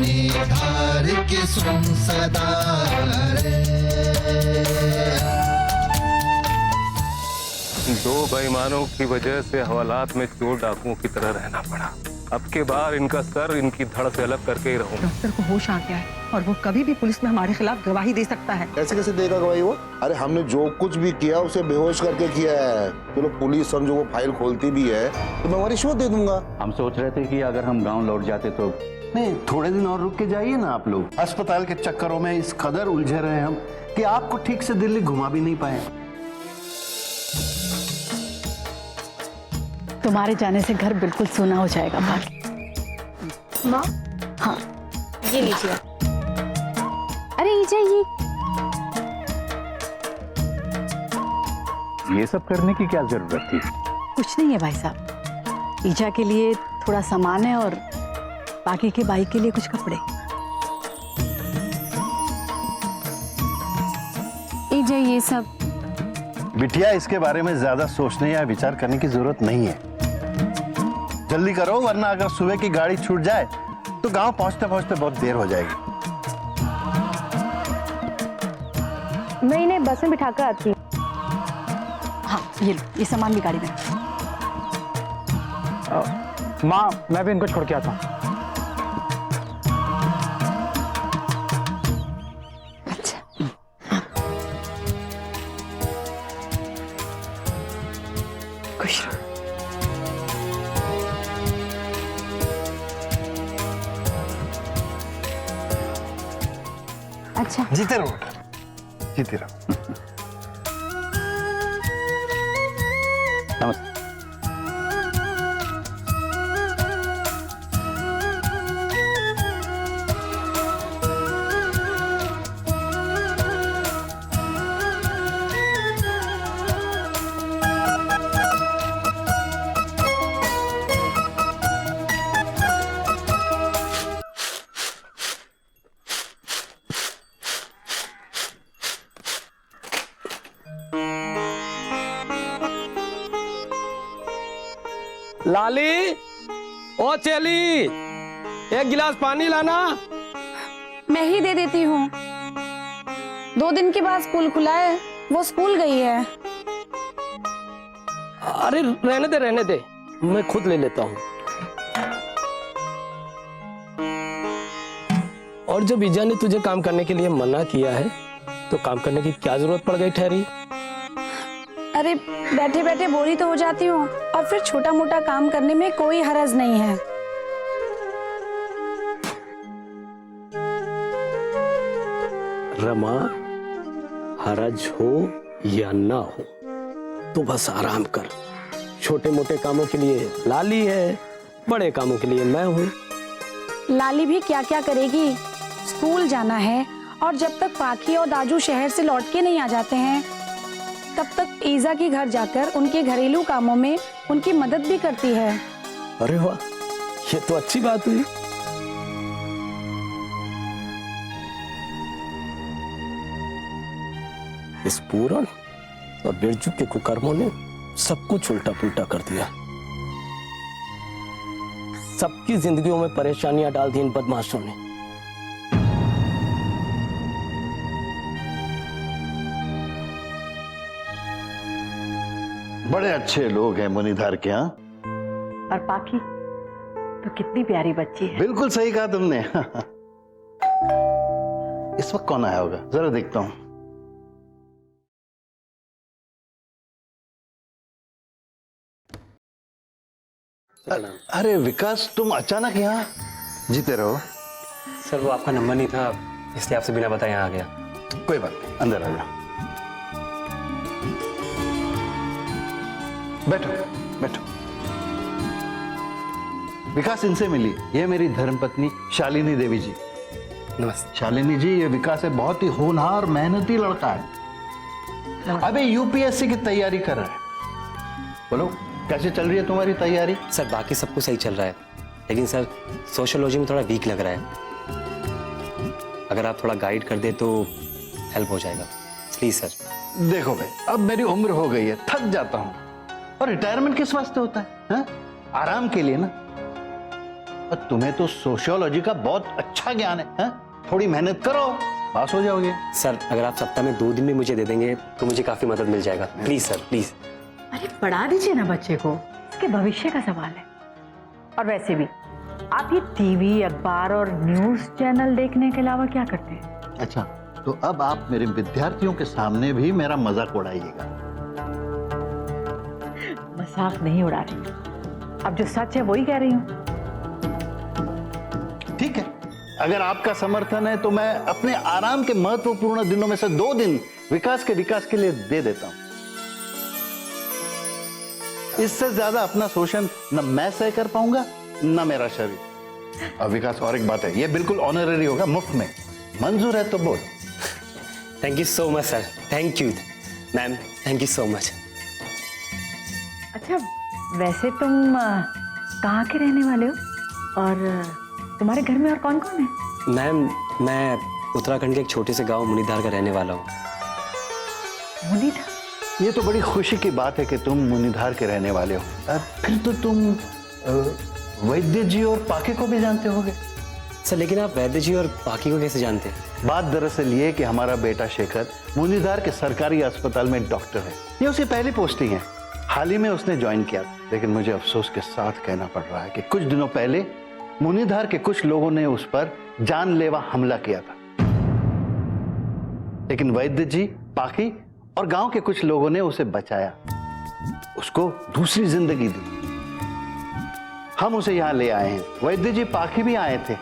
निखार के सुन सदा रे। दो बेईमानों की वजह से हवालात में चोर डाकुओं की तरह रहना पड़ा। अब के बार इनका सर इनकी धड़ से अलग करके ही रहूंगा। डॉक्टर को होश आ गया है और वो कभी भी पुलिस में हमारे खिलाफ गवाही दे सकता है। कैसे कैसे देगा गवाही वो? अरे हमने जो कुछ भी किया उसे बेहोश करके किया है। चलो पुलिस समझो वो फाइल खोलती भी है तो मैं रिश्वत दे दूंगा। हम सोच रहे थे कि अगर हम गांव लौट जाते तो। नहीं, थोड़े दिन और रुक के जाइए ना आप लोग। अस्पताल के चक्करों में इस कदर उलझे रहे हम कि आपको ठीक से दिल्ली घुमा भी नहीं पाए। तुम्हारे जाने से घर बिल्कुल सूना हो जाएगा भाभी। माँ, हाँ, ये लीजिए। अरे ये सब करने की क्या जरूरत थी? कुछ नहीं है भाई साहब। ईजा के लिए थोड़ा सामान है और बाकी के भाई के लिए कुछ कपड़े। ईजा ये सब। बिटिया, इसके बारे में ज्यादा सोचने या विचार करने की जरूरत नहीं है। जल्दी करो वरना अगर सुबह की गाड़ी छूट जाए तो गांव पहुंचते पहुंचते बहुत देर हो जाएगी। मैं इन्हें बस में बिठाकर आती हूँ। हाँ, ये लो, ये सामान भी गाड़ी में। माँ, मैं भी इनको छोड़ के आता हूँ। अच्छा, खुश रहो। अच्छा, जीते रहो, जीते रहो। नमस्ते। लाली, ओ चेली, एक गिलास पानी लाना। मैं ही दे देती हूँ। 2 दिन के बाद स्कूल खुला है, वो स्कूल गई है। अरे रहने दे, मैं खुद ले लेता हूँ। और जब ईजा ने तुझे काम करने के लिए मना किया है तो काम करने की क्या जरूरत पड़ गई ठहरी? अरे बैठे बैठे बोरी तो हो जाती हूँ और फिर छोटा मोटा काम करने में कोई हरज नहीं है। रमा, हरज हो या ना हो तो बस आराम कर। छोटे मोटे कामों के लिए लाली है, बड़े कामों के लिए मैं हूँ। लाली भी क्या क्या करेगी? स्कूल जाना है और जब तक पाखी और दाजू शहर से लौट के नहीं आ जाते हैं तब तक ईजा के घर जाकर उनके घरेलू कामों में उनकी मदद भी करती है। अरे वाह, ये तो अच्छी बात हुई। इस पूरन और बिरजू के कुकर्मों ने सब कुछ उल्टा पुल्टा कर दिया। सबकी जिंदगियों में परेशानियां डाल दी इन बदमाशों ने। बड़े अच्छे लोग हैं मुनिधार के यहाँ। और पाखी तो कितनी प्यारी बच्ची है। बिल्कुल सही कहा तुमने। इस वक्त कौन आया होगा, जरा देखता हूँ। अरे विकास, तुम अचानक यहाँ? जीते रहो। सर, वो आपका नंबर नहीं था इसलिए आपसे बिना बताए यहाँ आ गया। कोई बात नहीं, अंदर आ जाओ। बैठो बैठो। विकास, इनसे मिली। ये मेरी धर्मपत्नी शालिनी देवी जी। नमस्ते। शालिनी जी, ये विकास है, बहुत ही होनहार मेहनती लड़का है। अबे यूपीएससी की तैयारी कर रहा है। बोलो, कैसे चल रही है तुम्हारी तैयारी? सर, बाकी सब कुछ सही चल रहा है, लेकिन सर सोशियोलॉजी में थोड़ा वीक लग रहा है। अगर आप थोड़ा गाइड कर दे तो हेल्प हो जाएगा, प्लीज सर। देखो भाई, अब मेरी उम्र हो गई है, थक जाता हूँ। और रिटायरमेंट किस वास्ते होता है? आराम के लिए ना। और तुम्हें तो सोशियोलॉजी का बहुत अच्छा ज्ञान है? थोड़ी मेहनत करो, पास हो जाओगे। सर अगर आप सप्ताह में 2 दिन भी मुझे दे देंगे तो मुझे काफी मदद मिल जाएगा। Please sir please. अरे पढ़ा दीजिए ना बच्चे को, इसके भविष्य का सवाल है। और वैसे भी आप ये टीवी, अखबार और न्यूज चैनल देखने के अलावा क्या करते हैं? अच्छा, तो अब आप मेरे विद्यार्थियों के सामने भी मेरा मजाक उड़ाइएगा। मजाक नहीं उड़ा रही, अब जो सच है वही कह रही हूँ। ठीक है, अगर आपका समर्थन है तो मैं अपने आराम के महत्वपूर्ण दिनों में से 2 दिन विकास के लिए दे देता हूं। इससे ज्यादा अपना शोषण न मैं सह कर पाऊंगा न मेरा शरीर। और विकास, और एक बात है, ये बिल्कुल ऑनररी होगा, मुफ्त में। मंजूर है तो बोल। Thank you so much sir. Thank you ma'am, thank you so much. अच्छा, वैसे तुम कहाँ के रहने वाले हो और तुम्हारे घर में और कौन कौन है? मैम मैं उत्तराखंड के एक छोटे से गांव मुनीधार का रहने वाला हूँ। मुनीधार? ये तो बड़ी खुशी की बात है कि तुम मुनीधार के रहने वाले हो। फिर तो तुम वैद्य जी और पाके को भी जानते होगे। सर लेकिन आप वैद्य जी और पाकी को कैसे जानते हैं? बात दरअसल ये कि हमारा बेटा शेखर मुनीधार के सरकारी अस्पताल में डॉक्टर है। ये उसकी पहली पोस्टिंग है, हाल ही में उसने ज्वाइन किया। लेकिन मुझे अफसोस के साथ कहना पड़ रहा है कि कुछ दिनों पहले मुनीधार के कुछ लोगों ने उस पर जानलेवा हमला किया था। लेकिन वैद्य जी, पाकी और गांव के कुछ लोगों ने उसे बचाया, उसको दूसरी जिंदगी दी। हम उसे यहां ले आए हैं। वैद्य जी, पाकी भी आए थे,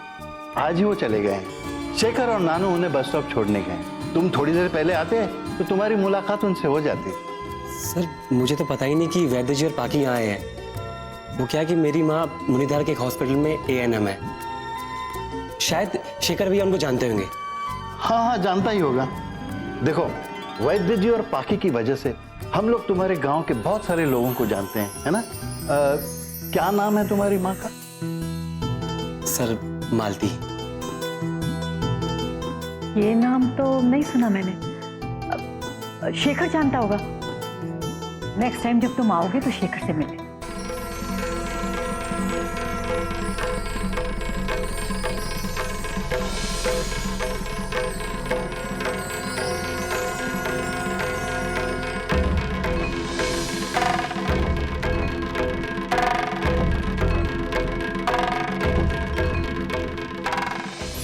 आज ही वो चले गए हैं। शेखर और नानू उन्हें बस स्टॉप छोड़ने गए। तुम थोड़ी देर पहले आते तो तुम्हारी मुलाकात उनसे हो जाती। सर मुझे तो पता ही नहीं कि वैद्य जी और पाकी यहाँ आए हैं। वो क्या कि मेरी माँ मुनीधार के एक हॉस्पिटल में ANM है। शायद शेखर भैया उनको जानते होंगे। हाँ हाँ, जानता ही होगा। देखो, वैद्य जी और पाकी की वजह से हम लोग तुम्हारे गांव के बहुत सारे लोगों को जानते हैं, है ना? क्या नाम है तुम्हारी माँ का? सर मालती। ये नाम तो नहीं सुना मैंने। शेखर जानता होगा। नेक्स्ट टाइम जब तुम आओगे तो शेखर से मिले।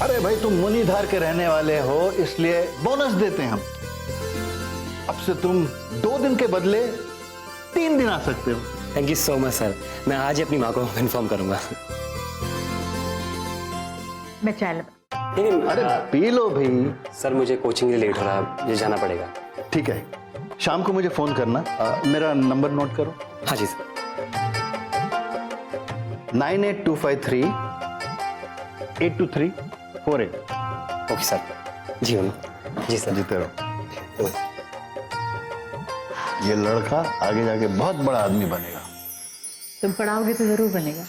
अरे भाई, तुम मुनीधार के रहने वाले हो इसलिए बोनस देते हैं हम। अब से तुम 2 दिन के बदले 3 दिन आ सकते हो। Thank you so much sir. मैं आज ही अपनी माँ को इन्फॉर्म करूंगा। मैं चाय लेकिन अरे पी लो भाई। सर मुझे कोचिंग के लिए लेट हो रहा है, मुझे जाना पड़ेगा। ठीक है, शाम को मुझे फोन करना। मेरा नंबर नोट करो। हाँ जी सर। 98253 82348। Okay sir. जी मम्मी। जी सर। जीते रहो। ये लड़का आगे जाके बहुत बड़ा आदमी बनेगा। तुम पढ़ाओगे तो जरूर बनेगा।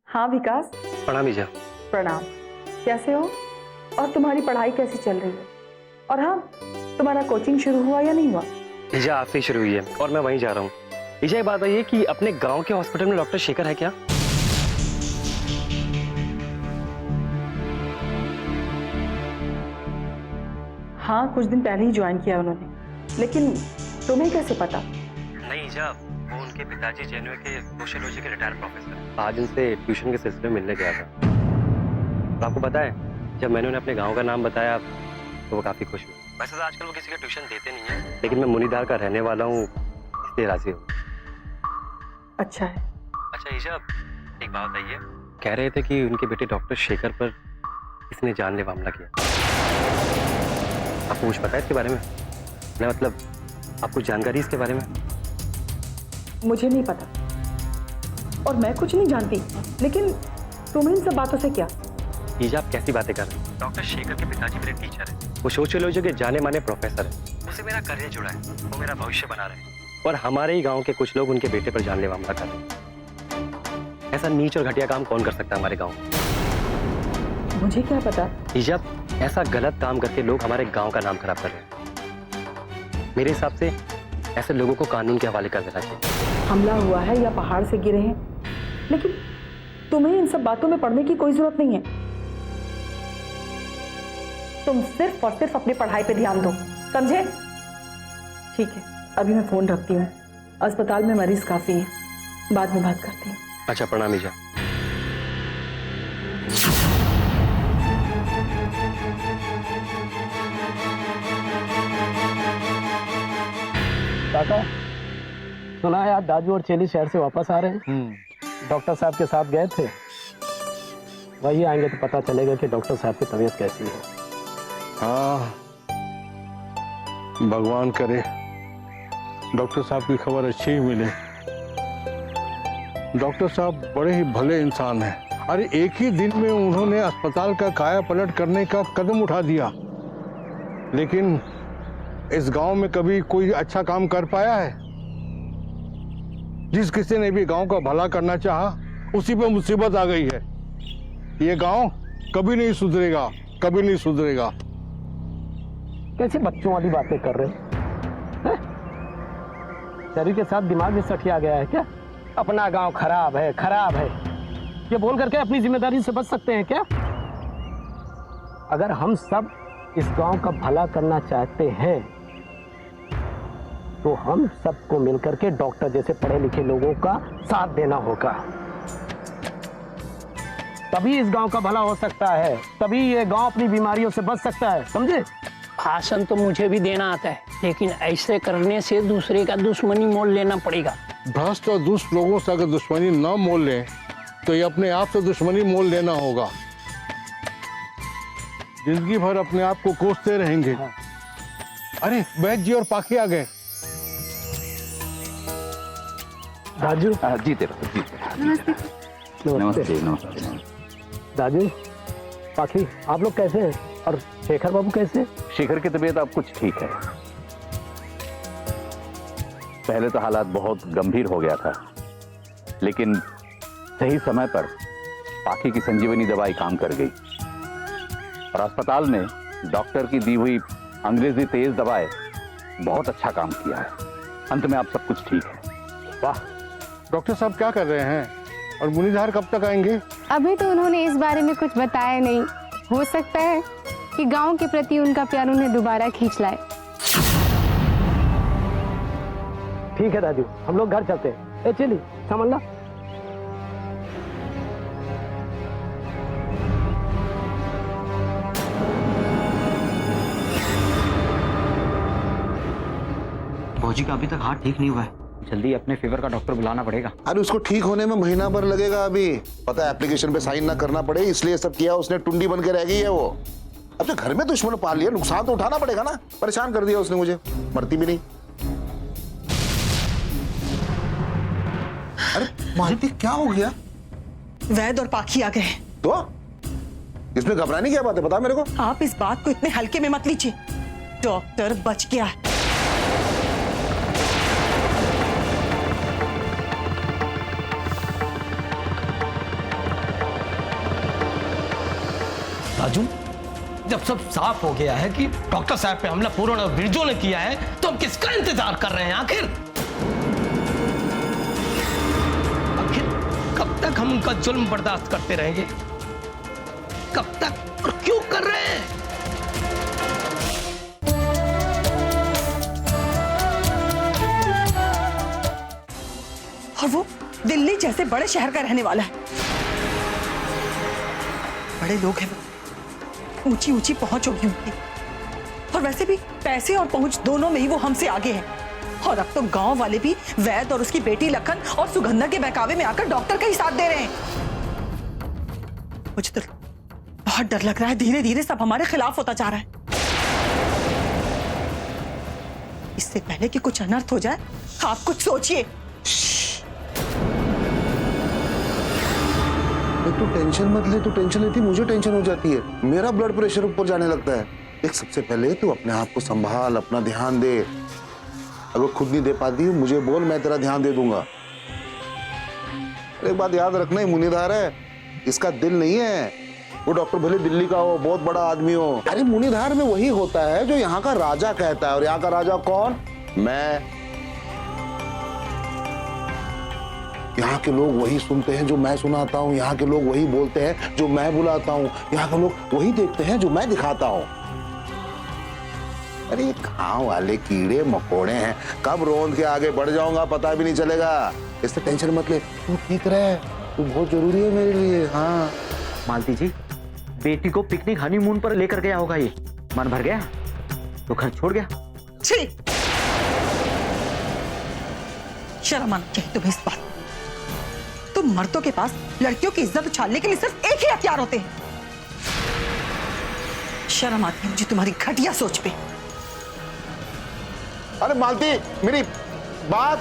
हाँ विकास। प्रणाम ईजा। प्रणाम। कैसे हो और तुम्हारी पढ़ाई कैसी चल रही है? और हाँ, तुम्हारा कोचिंग शुरू हुआ या नहीं हुआ? ईजा आज से शुरू हुई है और मैं वहीं जा रहा हूँ। ईजा ये बात बताइए कि अपने गांव के हॉस्पिटल में डॉक्टर शेखर है क्या? हाँ, कुछ दिन पहले ही ज्वाइन किया उन्होंने, लेकिन तुम्हें कैसे पता? नहीं ईजा, वो उनके पिताजी जेएनयू के सोशियोलॉजी के रिटायर्ड प्रोफेसर। आज उनसे ट्यूशन के सिलसिले में मिलने गया था। तो आपको पता है, जब मैंने उन्हें अपने गांव का नाम बताया तो वो काफी खुश हुए। वैसे तो आजकल वो किसी का ट्यूशन देते नहीं है, लेकिन मैं मुनीधार का रहने वाला हूँ इसलिए राजी हूँ। अच्छा है। अच्छा ईजा, एक बात बताइए, कह रहे थे कि उनके बेटे डॉक्टर शेखर पर किसने जानलेवा हमला किया। आपको कुछ पता है इसके बारे में? मैं मतलब आपको जानकारी इसके बारे में? मुझे नहीं पता और मैं कुछ नहीं जानती, लेकिन तुम्हें इन सब बातों से क्या? ईजा आप कैसी बातें कर रहे हैं? डॉक्टर शेखर के पिताजी मेरे टीचर हैं। वो सोशियोलॉजी के जाने माने प्रोफेसर हैं। उससे मेरा करियर जुड़ा है, वो मेरा भविष्य बना रहे हैं। और हमारे ही गांव के कुछ लोग उनके बेटे पर जानलेवा हमला कर रहे हैं। ऐसा नीच और घटिया काम कौन कर सकता है हमारे गांव में? मुझे क्या पता। ईजा ऐसा गलत काम करके लोग हमारे गांव का नाम खराब कर रहे हैं। मेरे हिसाब से ऐसे लोगों को कानून के हवाले कर देना चाहिए। हमला हुआ है या पहाड़ से गिरे हैं, लेकिन तुम्हें इन सब बातों में पड़ने की कोई जरूरत नहीं है। तुम सिर्फ और सिर्फ अपनी पढ़ाई पे ध्यान दो, समझे? ठीक है, अभी मैं फोन रखती हूँ। अस्पताल में मरीज काफी है, बाद में बात करती हूँ। अच्छा, प्रणाम ईजा। काका, सुना है आज दाजू और चेली शहर से वापस आ रहे हैं। डॉक्टर साहब के साथ गए थे, वही आएंगे तो पता चलेगा कि डॉक्टर साहब की तबीयत कैसी है। हाँ, भगवान करे डॉक्टर साहब की खबर अच्छी ही मिले। डॉक्टर साहब बड़े ही भले इंसान हैं। अरे एक ही दिन में उन्होंने अस्पताल का काया पलट करने का कदम उठा दिया, लेकिन इस गांव में कभी कोई अच्छा काम कर पाया है? जिस किसी ने भी गांव का भला करना चाहा, उसी पे मुसीबत आ गई है। ये गांव कभी नहीं सुधरेगा, कभी नहीं सुधरेगा। कैसे बच्चों वाली बातें कर रहे हैं? शरीर के साथ दिमाग भी सठिया गया है क्या? अपना गांव खराब है, खराब है, ये बोल करके अपनी जिम्मेदारी से बच सकते हैं क्या? अगर हम सब इस गांव का भला करना चाहते हैं तो हम सबको मिलकर के डॉक्टर जैसे पढ़े लिखे लोगों का साथ देना होगा, तभी इस गांव का भला हो सकता है, तभी ये गांव अपनी बीमारियों से बच सकता है, समझे? भाषण तो मुझे भी देना आता है, लेकिन ऐसे करने से दूसरे का दुश्मनी मोल लेना पड़ेगा। भ्रष्ट और दुष्ट लोगों से अगर दुश्मनी न मोल लें तो ये अपने आप से दुश्मनी मोल लेना होगा। जिंदगी भर अपने आप को कोसते रहेंगे। अरे वैद्य जी और पाखी आ गए। राजू जीते रहो। नमस्ते। नमस्ते। राजू, पाखी, आप लोग कैसे हैं? और शेखर बाबू कैसे? शेखर की तबीयत अब कुछ ठीक है। पहले तो हालात बहुत गंभीर हो गया था, लेकिन सही समय पर पाखी की संजीवनी दवाई काम कर गई और अस्पताल में डॉक्टर की दी हुई अंग्रेजी तेज दवाई बहुत अच्छा काम किया है। अंत में अब सब कुछ ठीक है। वाह, डॉक्टर साहब क्या कर रहे हैं? और मुनिधार कब तक आएंगे? अभी तो उन्होंने इस बारे में कुछ बताया नहीं। हो सकता है कि गांव के प्रति उनका प्यार उन्हें दोबारा खींच लाए। ठीक है राजू, हम लोग घर चलते हैं। ए चली, संभल ला। भौजी का अभी तक हाथ ठीक नहीं हुआ है, जल्दी अपने फेवर का डॉक्टर बुलाना पड़ेगा। अरे उसको ठीक होने में महीना भर लगेगा। अभी पता है एप्लीकेशन पे साइन ना करना पड़े, इसलिए सब किया उसने। टुंडी बन के रह गई है वो। अब तो घर में दुश्मन पाल लिया, नुकसान तो उठाना पड़ेगा ना। परेशान कर दिया उसने मुझे, मरती भी नहीं। अरे मालती, क्या हो गया? वैद और पाखी आ गए। तो इसमें घबराने की क्या बात है, बता मेरे को। आप इस बात को इतने हल्के में मत लीजिए। डॉक्टर बच गया है। राजू, जब सब साफ हो गया है कि डॉक्टर साहब पे हमला पूर्ण और बिरजू ने किया है, तो हम किसका इंतजार कर रहे हैं? आखिर कब तक हम उनका जुल्म बर्दाश्त करते रहेंगे? कब तक और क्यों कर रहे हैं? और वो दिल्ली जैसे बड़े शहर का रहने वाला है। बड़े लोग हैं, ऊंची ऊंची पहुंच होगी उनकी। और वैसे भी पैसे और पहुंच दोनों में ही वो हमसे आगे हैं। और अब तो गांव वाले भी वैद और उसकी बेटी लखन और सुगंधा के बहकावे में आकर डॉक्टर का ही साथ दे रहे हैं। मुझे तो बहुत डर लग रहा है, धीरे धीरे सब हमारे खिलाफ होता जा रहा है। इससे पहले कि कुछ अनर्थ हो जाए, आप कुछ सोचिए। तू टेंशन मत ले, तू टेंशन लेती मुझे टेंशन हो जाती है। मेरा ब्लड प्रेशर ऊपर जाने लगता है। एक सबसे पहले तू अपने आप को संभाल, अपना ध्यान दे। अगर खुद नहीं दे पाती मुझे बोल, मैं तेरा ध्यान दे दूंगा। एक बात याद रखना, मुनिधार है, इसका दिल नहीं है। वो डॉक्टर भले दिल्ली का हो, बहुत बड़ा आदमी हो, अरे मुनिधार में वही होता है जो यहाँ का राजा कहता है। और यहाँ का राजा कौन? मैं। यहाँ के लोग वही सुनते हैं जो मैं सुनाता हूँ, यहाँ के लोग वही बोलते हैं जो मैं बुलाता हूँ, यहाँ के लोग वही देखते हैं जो मैं दिखाता हूँ। अरे ये गाँव वाले कीड़े मकोड़े हैं, कब रोंद के आगे बढ़ जाऊंगा पता भी नहीं चलेगा। इससे टेंशन मत ले, तू ठीक रहे, तू बहुत जरूरी है मेरे लिए। हाँ मालती जी, बेटी को पिकनिक हनीमून पर लेकर गया होगा, ये मन भर गया तो घर छोड़ गया। छी, शर्म आनी चाहिए तुम्हें इस बात। तुम मर्दों के पास लड़कियों की इज्जत उछालने के लिए सिर्फ एक ही हथियार होते हैं। शर्म आती है मुझे तुम्हारी घटिया सोच पे। अरे मालती, मेरी बात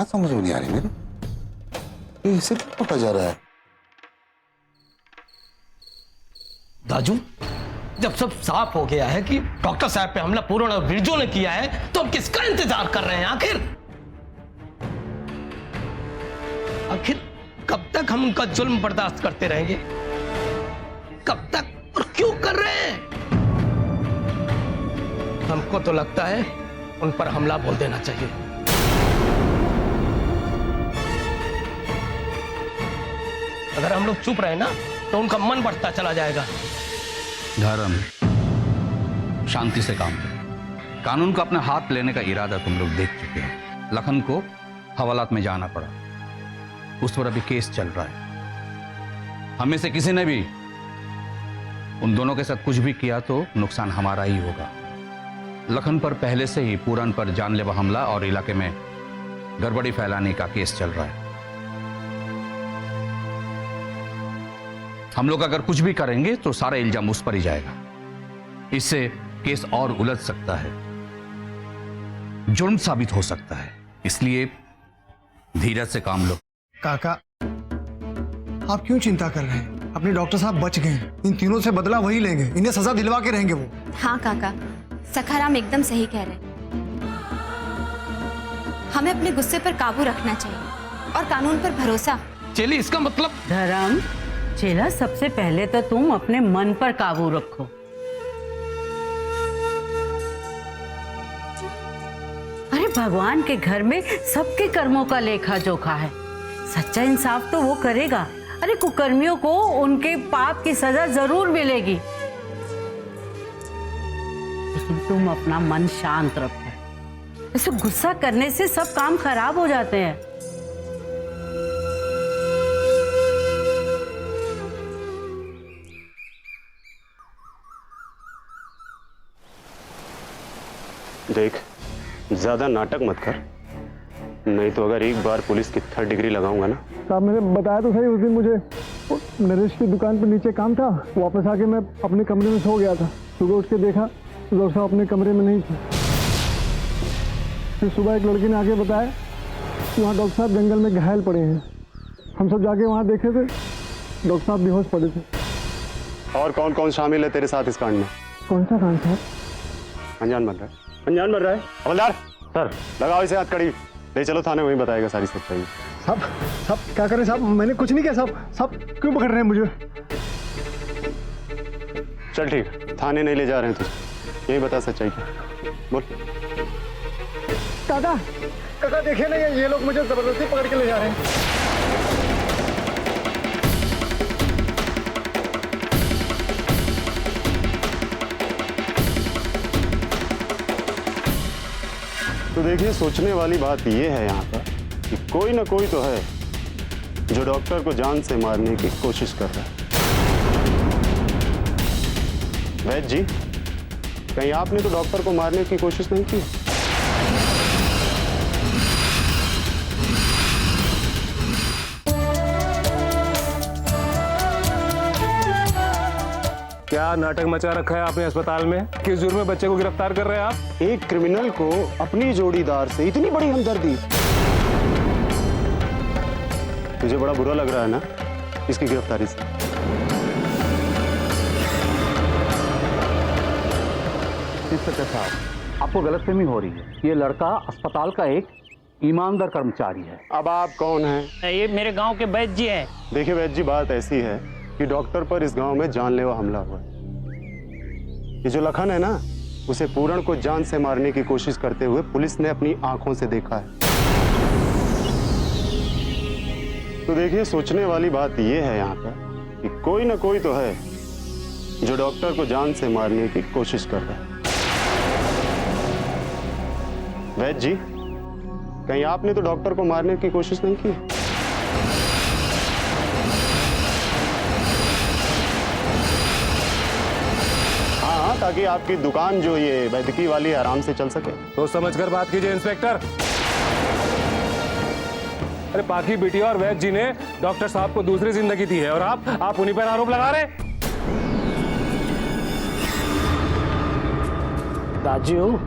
समझ में नहीं आ रही मेरी, इसे क्या पता जा रहा है? दाजू, जब सब साफ हो गया है कि डॉक्टर साहब पे हमला पूर्ण और बिरजू ने किया है, तो हम किसका इंतजार कर रहे हैं? आखिर कब तक हम उनका जुल्म बर्दाश्त करते रहेंगे? कब तक और क्यों कर रहे हैं? हमको तो लगता है उन पर हमला बोल देना चाहिए। अगर हम लोग चुप रहे ना तो उनका मन बढ़ता चला जाएगा। धर्म, शांति से काम करो। कानून को अपने हाथ लेने का इरादा तुम लोग देख चुके हो। लखन को हवालात में जाना पड़ा, उस पर अभी केस चल रहा है। हमें से किसी ने भी उन दोनों के साथ कुछ भी किया तो नुकसान हमारा ही होगा। लखन पर पहले से ही पूरन पर जानलेवा हमला और इलाके में गड़बड़ी फैलाने का केस चल रहा है। हम लोग अगर कुछ भी करेंगे तो सारा इल्जाम उस पर ही जाएगा। इससे केस और उलझ सकता है, जुर्म साबित हो सकता है। इसलिए धीरज से काम लो। काका, आप क्यों चिंता कर रहे हैं? अपने डॉक्टर साहब बच गए, इन तीनों से बदला वही लेंगे, इन्हें सजा दिलवा के रहेंगे वो। हाँ काका, सखाराम एकदम सही कह रहे हैं। हमें अपने गुस्से पर काबू रखना चाहिए और कानून पर भरोसा। चलिए, इसका मतलब धर्म, चेला, सबसे पहले तो तुम अपने मन पर काबू रखो। अरे भगवान के घर में सबके कर्मों का लेखा जोखा है। सच्चा इंसाफ तो वो करेगा। अरे कुकर्मियों को उनके पाप की सजा जरूर मिलेगी, लेकिन तुम अपना मन शांत रखो। ऐसे गुस्सा करने से सब काम खराब हो जाते हैं। देख, ज्यादा नाटक मत कर, नहीं तो अगर एक बार पुलिस की 3rd डिग्री लगाऊंगा ना। साहब, मैंने बताया तो सही, उस दिन मुझे नरेश की दुकान पर नीचे काम था, वापस आके मैं अपने कमरे में सो गया था। सुबह उठ के देखा तो डॉक्टर साहब अपने कमरे में नहीं थे। फिर सुबह एक लड़की ने आके बताया कि वहाँ डॉक्टर साहब जंगल में घायल पड़े हैं। हम सब जाके वहाँ देखे थे, डॉक्टर साहब बेहोश पड़े थे। और कौन कौन शामिल है तेरे साथ इस कांड में? कौन सा कांड साहब? अनजान बन रहा है, अनजान बन रहा है। हवलदार सर, लगाओ इसे हथकड़ी, ले चलो थाने, वहीं बताएगा सारी सच्चाई। साहब, साहब क्या करें साहब? मैंने कुछ नहीं किया साहब। साहब क्यों पकड़ रहे हैं मुझे? चल ठीक, थाने नहीं ले जा रहे हैं तुझे, यही बता सच्चाई क्या। बोल। काका, काका देखिए ना, ये लोग मुझे जबरदस्ती पकड़ के ले जा रहे हैं। तो देखिए, सोचने वाली बात ये है यहाँ पर कि कोई ना कोई तो है जो डॉक्टर को जान से मारने की कोशिश कर रहा है। वैद्य जी, कहीं आपने तो डॉक्टर को मारने की कोशिश नहीं की? क्या नाटक मचा रखा है आपने अस्पताल में? किस जुर्म में बच्चे को गिरफ्तार कर रहे हैं आप? एक क्रिमिनल को अपनी जोड़ीदार से इतनी बड़ी हमदर्दी। तुझे बड़ा बुरा लग रहा है ना इसकी गिरफ्तारी से? इंस्पेक्टर साहब, आपको गलतफहमी हो रही है। ये लड़का अस्पताल का एक ईमानदार कर्मचारी है। अब आप कौन हैं? ये मेरे गांव के वैद्य जी हैं। देखिए वैद्य जी, बात ऐसी है कि डॉक्टर पर इस गांव में जानलेवा हमला हुआ है। ये जो लखन है ना, उसे पूरण को जान से मारने की कोशिश करते हुए पुलिस ने अपनी आंखों से देखा है। तो देखिए, सोचने वाली बात यह है यहाँ पर कि कोई ना कोई तो है जो डॉक्टर को जान से मारने की कोशिश कर रहा है। वैद्य जी, कहीं आपने तो डॉक्टर को मारने की कोशिश नहीं की? हाँ, ताकि आपकी दुकान जो ये वैद्यकीय वाली आराम से चल सके। तो समझकर बात कीजिए इंस्पेक्टर। अरे पाकी बिटिया और वैद्य जी ने डॉक्टर साहब को दूसरी जिंदगी दी है और आप उन्हीं पर आरोप लगा रहे। राजू,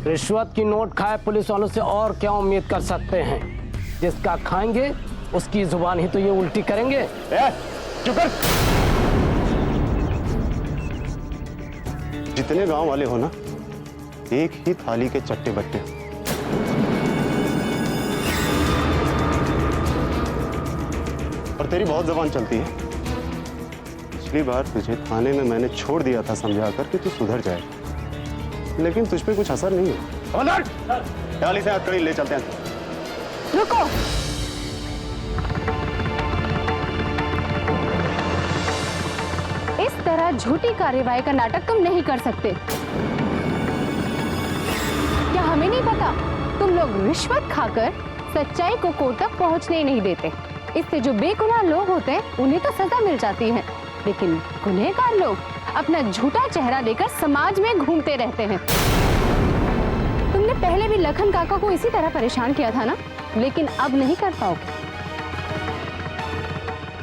रिश्वत की नोट खाए पुलिस वालों से और क्या उम्मीद कर सकते हैं? जिसका खाएंगे उसकी जुबान ही तो ये उल्टी करेंगे। चुप कर। जितने गांव वाले हो ना, एक ही थाली के चट्टे बट्टे। और तेरी बहुत जबान चलती है। पिछली बार तुझे थाने में मैंने छोड़ दिया था समझाकर कि तू सुधर जाए, लेकिन तुझ पे कुछ असर नहीं है। डाली से हथकड़ी ले चलते हैं। रुको, इस तरह झूठी कार्रवाई का नाटक तुम नहीं कर सकते। क्या हमें नहीं पता? तुम लोग रिश्वत खाकर सच्चाई को कोर्ट तक पहुंचने ही नहीं देते। इससे जो बेगुनाह लोग होते हैं उन्हें तो सजा मिल जाती है, लेकिन गुनहगार लोग अपना झूठा चेहरा लेकर समाज में घूमते रहते हैं। तुमने पहले भी लखन काका को इसी तरह परेशान किया था ना, लेकिन अब नहीं कर पाओगे,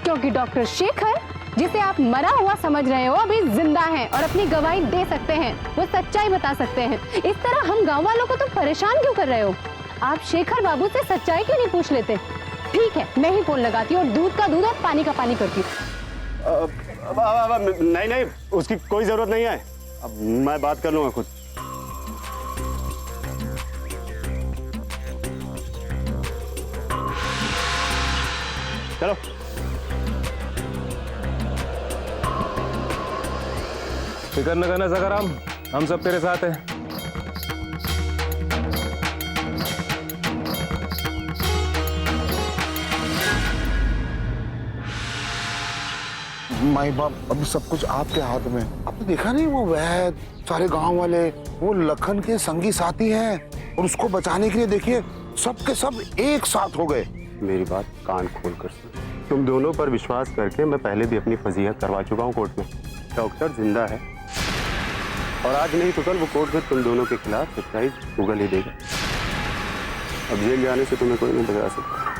क्योंकि डॉक्टर शेखर, जिसे आप मरा हुआ समझ रहे हो, अभी जिंदा हैं और अपनी गवाही दे सकते हैं। वो सच्चाई बता सकते हैं। इस तरह हम गांव वालों को तुम परेशान क्यों कर रहे हो? आप शेखर बाबू से सच्चाई क्यों नहीं पूछ लेते? ठीक है, मैं ही फोन लगाती हूँ और दूध का दूध और पानी का पानी करती हूँ। नहीं, उसकी कोई जरूरत नहीं है। अब मैं बात कर लूंगा खुद। चलो। फिक्र न करना सखाराम, हम सब तेरे साथ हैं। माई बाप, अभी सब कुछ आपके हाथ में। आपने देखा नहीं, वो वैद, सारे गांव वाले, वो लखन के संगी साथी हैं और उसको बचाने के लिए देखिए सब के सब एक साथ हो गए। मेरी बात कान खोल कर सुन। तुम दोनों पर विश्वास करके मैं पहले भी अपनी फजीहत करवा चुका हूँ कोर्ट में। डॉक्टर जिंदा है और आज नहीं तो कल वो कोर्ट में तुम दोनों के खिलाफ सच्चाई उगल ही देगा। अब जेल जाने से तुम्हें कोई नहीं बचा सकता।